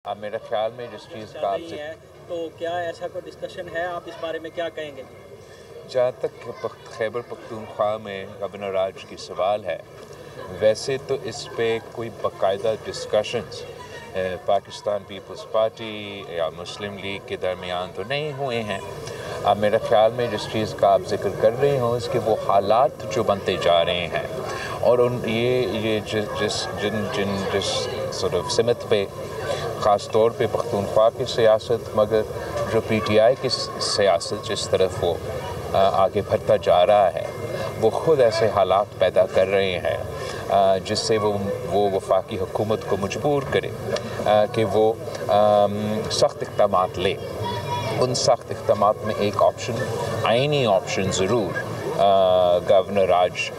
میرے خیال میں جس چیز کا آپ سے تو کیا ایسا کوئی ڈسکشن ہے، آپ اس بارے میں کیا کہیں گے؟ جہاں تک خیبر پختونخوا میں گورنر راج کی سوال ہے، ویسے تو اس پہ کوئی باقاعدہ ڈسکشنز پاکستان پیپلز پارٹی یا مسلم لیگ کے درمیان تو نہیں ہوئے ہیں۔ میرے خیال میں جس چیز کا آپ ذکر کر رہے ہوں اس کے وہ حالات جو بنتے جا رہے ہیں اور یہ جس سمت پہ خاص طور پہ پختونخوا کی سیاست، مگر جو پی ٹی آئی کی سیاست جس طرف وہ آگے بڑھتا جا رہا ہے، وہ خود ایسے حالات پیدا کر رہے ہیں جس سے وہ وفاقی حکومت کو مجبور کرے کہ وہ سخت اقدامات لے۔ ان سخت اقدامات میں ایک آپشن، آئینی آپشن ضرور گورنر راج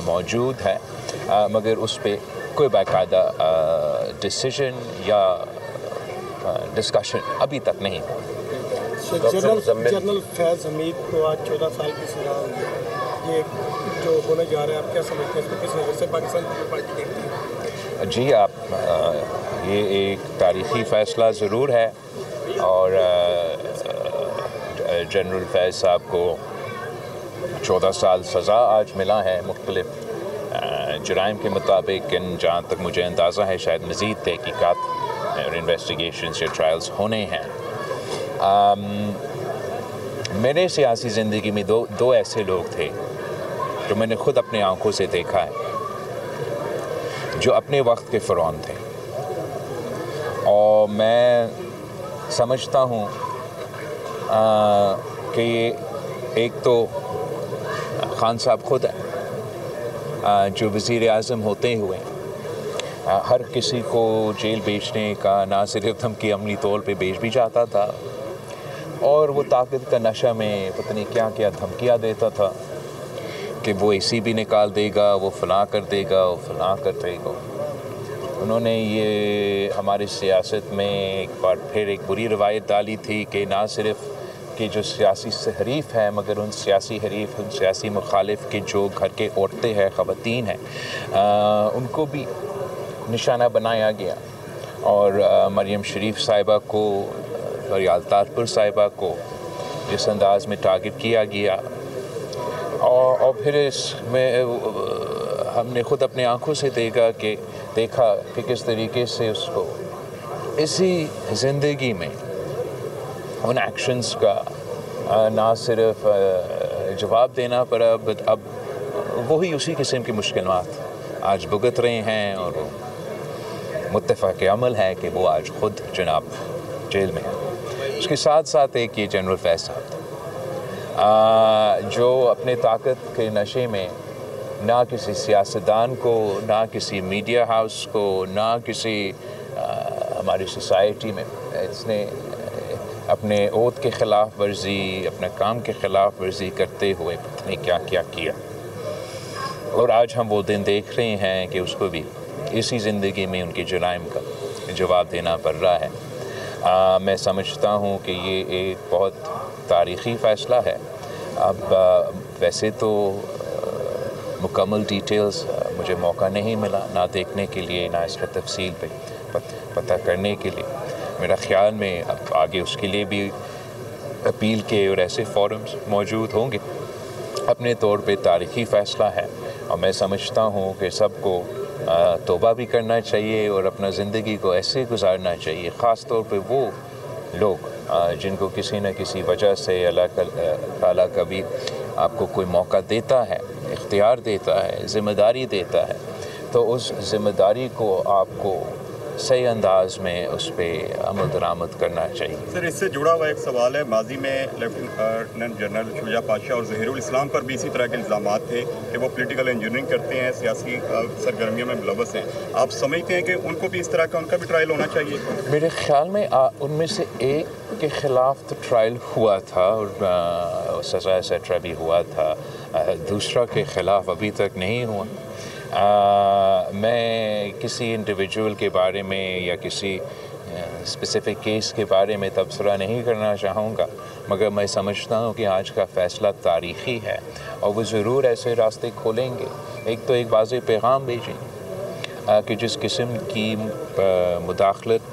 موجود ہے، مگر اس پہ کوئی باقاعدہ ڈیسیژن یا ڈسکشن ابھی تک نہیں۔ جنرل فیض حمید کو آج 14 سال کی سزا ہوئی ہے، یہ جو ہونے جا رہا ہے، آپ کیا سمجھتے ہیں اس کو کس نظر سے پاکستان پیپلز پارٹی دیکھتی ہے؟ جی یہ ایک تاریخی فیصلہ ضرور ہے اور جنرل فیض صاحب کو 14 سال سزا آج ملا ہے مختلف جرائم کے مطابق، جہاں تک مجھے اندازہ ہے شاید مزید تحقیقات اور انویسٹیگیشنز یا ٹرائلز ہونے ہیں۔ میرے سیاسی زندگی میں دو ایسے لوگ تھے جو میں نے خود اپنے آنکھوں سے دیکھا ہے، جو اپنے وقت کے فرعون تھے، اور میں سمجھتا ہوں کہ یہ ایک تو خان صاحب خود ہیں جو وزیر اعظم ہوتے ہوئے ہر کسی کو جیل بھیجنے کا نہ صرف دھمکی عملی طور پہ بھیج بھی جاتا تھا، اور وہ طاقت کا نشہ میں پتہ نہیں کیا کیا دھمکیاں دیتا تھا کہ وہ اے سی بھی نکال دے گا، وہ فلاں کر دے گا، وہ فلاں کر دے گا۔ انہوں نے یہ ہماری سیاست میں ایک بار پھر ایک بری روایت ڈالی تھی کہ نہ صرف کہ جو سیاسی حریف ہیں، مگر ان سیاسی حریف، ان سیاسی مخالف کے جو گھر کے عورتیں ہیں، خواتین ہیں، ان کو بھی نشانہ بنایا گیا، اور مریم شریف صاحبہ کو اور الطاف پر صاحبہ کو جس انداز میں ٹارگٹ کیا گیا، اور پھر اس میں ہم نے خود اپنے آنکھوں سے دیکھا کہ کس طریقے سے اس کو اسی زندگی میں ان ایکشنز کا نہ صرف جواب دینا پڑا، اب وہی اسی قسم کی مشکلات آج بھگت رہے ہیں، اور وہ متفق عمل ہے کہ وہ آج خود جناب جیل میں ہیں۔ اس کے ساتھ ساتھ ایک یہ جنرل فیض صاحب جو اپنے طاقت کے نشے میں نہ کسی سیاستدان کو، نہ کسی میڈیا ہاؤس کو، نہ کسی ہماری سوسائٹی میں، اس نے اپنے عہد کے خلاف ورزی، اپنے کام کے خلاف ورزی کرتے ہوئے پتہ نہیں کیا کیا، اور آج ہم وہ دن دیکھ رہے ہیں کہ اس کو بھی اسی زندگی میں ان کے جرائم کا جواب دینا پڑ رہا ہے۔ میں سمجھتا ہوں کہ یہ ایک بہت تاریخی فیصلہ ہے۔ اب ویسے تو مکمل ڈیٹیلز مجھے موقع نہیں ملا نہ دیکھنے کے لیے، نہ اس کا تفصیل پہ پتہ کرنے کے لیے۔ میرا خیال میں اب آگے اس کے لیے بھی اپیل کے اور ایسے فورمز موجود ہوں گے۔ اپنے طور پہ تاریخی فیصلہ ہے، اور میں سمجھتا ہوں کہ سب کو توبہ بھی کرنا چاہیے اور اپنا زندگی کو ایسے گزارنا چاہیے، خاص طور پہ وہ لوگ جن کو کسی نہ کسی وجہ سے اللہ تعالیٰ کبھی آپ کو کوئی موقع دیتا ہے، اختیار دیتا ہے، ذمہ داری دیتا ہے، تو اس ذمہ داری کو آپ کو صحیح انداز میں اس پہ عمل درآمد کرنا چاہیے۔ سر، اس سے جڑا ہوا ایک سوال ہے، ماضی میں لیفٹیننٹ جنرل شجاع پاشا اور ظہیر الاسلام پر بھی اسی طرح کے الزامات تھے کہ وہ پولیٹیکل انجینئرنگ کرتے ہیں، سیاسی سرگرمیوں میں ملوث ہیں۔ آپ سمجھتے ہیں کہ ان کو بھی اس طرح کا ان کا بھی ٹرائل ہونا چاہیے؟ میرے خیال میں ان میں سے ایک کے خلاف تو ٹرائل ہوا تھا اور سزا ایٹسیٹرا بھی ہوا تھا، دوسرا کے خلاف ابھی تک نہیں ہوا۔ میں کسی انڈیویجول کے بارے میں یا کسی اسپیسیفک کیس کے بارے میں تبصرہ نہیں کرنا چاہوں گا، مگر میں سمجھتا ہوں کہ آج کا فیصلہ تاریخی ہے، اور وہ ضرور ایسے راستے کھولیں گے۔ ایک تو ایک واضح پیغام بھیجیں کہ جس قسم کی مداخلت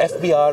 FBR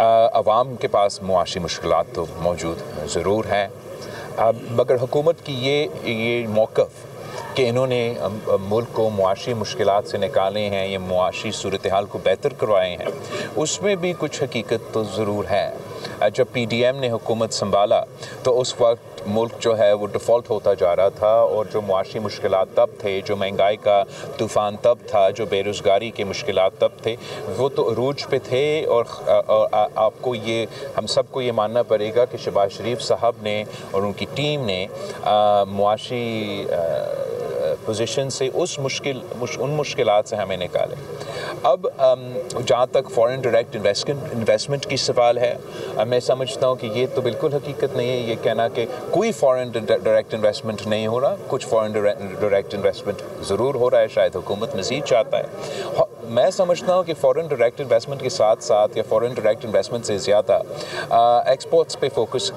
عوام کے پاس معاشی مشکلات تو موجود ضرور ہیں، مگر حکومت کی یہ موقف کہ انہوں نے ملک کو معاشی مشکلات سے نکالے ہیں، یہ معاشی صورتحال کو بہتر کروائے ہیں، اس میں بھی کچھ حقیقت تو ضرور ہے۔ جب پی ڈی ایم نے حکومت سنبھالا تو اس وقت ملک جو ہے وہ ڈیفالٹ ہوتا جا رہا تھا، اور جو معاشی مشکلات تب تھے، جو مہنگائی کا طوفان تب تھا، جو بے روزگاری کے مشکلات تب تھے، وہ تو عروج پہ تھے۔ اور آپ کو ہم سب کو یہ ماننا پڑے گا کہ شہباز شریف صاحب نے اور ان کی ٹیم نے معاشی پوزیشن سے ان مشکلات سے ہمیں نکالے۔ اب جہاں تک فارن ڈائریکٹ انویسٹمنٹ کی سوال ہے، میں سمجھتا ہوں کہ یہ تو بالکل حقیقت نہیں ہے یہ کہنا کہ کوئی فارن ڈائریکٹ انویسٹمنٹ نہیں ہو رہا۔ کچھ فارن ڈائریکٹ انویسٹمنٹ ضرور ہو رہا ہے، شاید حکومت مزید چاہتا ہے۔ میں سمجھتا ہوں کہ فارن ڈائریکٹ انویسٹمنٹ کے ساتھ ساتھ یا فارن ڈائریکٹ انویسٹمنٹ سے زیادہ ایکسپورٹس پہ فوکس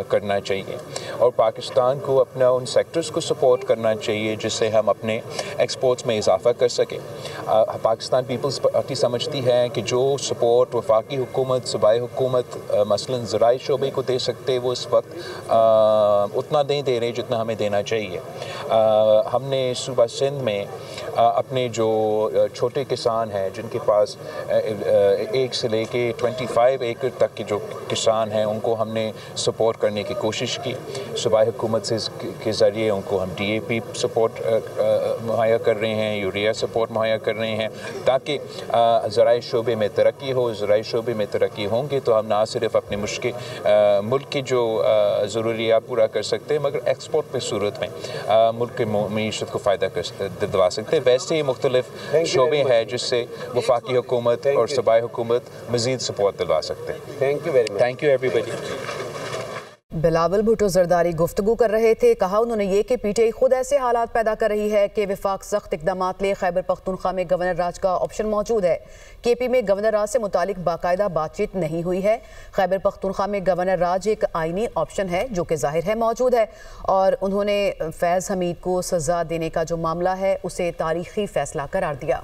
کرنا چاہیے، اور پاکستان کو اپنا ان سیکٹرز کو سپورٹ کرنا چاہیے جس سے ہم اپنے ایکسپورٹس میں اضافہ کر سکیں۔ پاکستان پیپلز پارٹی سمجھتی ہے کہ جو سپورٹ وفاقی حکومت، صوبائی حکومت مثلاً زراعی شعبے کو دے سکتے، وہ اس وقت اتنا نہیں دے رہے جتنا ہمیں دینا چاہیے۔ ہم نے صوبہ سندھ میں اپنے جو چھوٹے کسان ہیں جن کے پاس 1 سے لے کے 25 ایکڑ تک کے جو کسان ہیں، ان کو ہم نے سپورٹ کرنے کی کوشش کی۔ صوبائی حکومت کے ذریعے ان کو ہم ڈی اے پی سپورٹ مہیا کر رہے ہیں، یوریا سپورٹ مہیا کر رہے ہیں، تاکہ زرعی شعبے میں ترقی ہو۔ زرعی شعبے میں ترقی ہوں گے تو ہم نہ صرف اپنے ملک کی جو ضروریات پورا کر سکتے ہیں، مگر ایکسپورٹ پہ صورت میں ملک کی معیشت کو فائدہ دلوا سکتے ہیں۔ ویسے ہی مختلف شعبے ہیں جس سے وفاقی حکومت اور صوبائی حکومت مزید سپورٹ دلوا سکتے ہیں۔ Thank you very much. Thank you ایوری بڈی۔ بلاول بھٹو زرداری گفتگو کر رہے تھے۔ کہا انہوں نے یہ کہ پی ٹی آئی خود ایسے حالات پیدا کر رہی ہے کہ وفاق سخت اقدامات لے۔ خیبر پختونخوا میں گورنر راج کا آپشن موجود ہے۔ کے پی میں گورنر راج سے متعلق باقاعدہ بات چیت نہیں ہوئی ہے۔ خیبر پختونخوا میں گورنر راج ایک آئینی آپشن ہے جو کہ ظاہر ہے موجود ہے، اور انہوں نے فیض حمید کو سزا دینے کا جو معاملہ ہے اسے تاریخی فیصلہ قرار دیا۔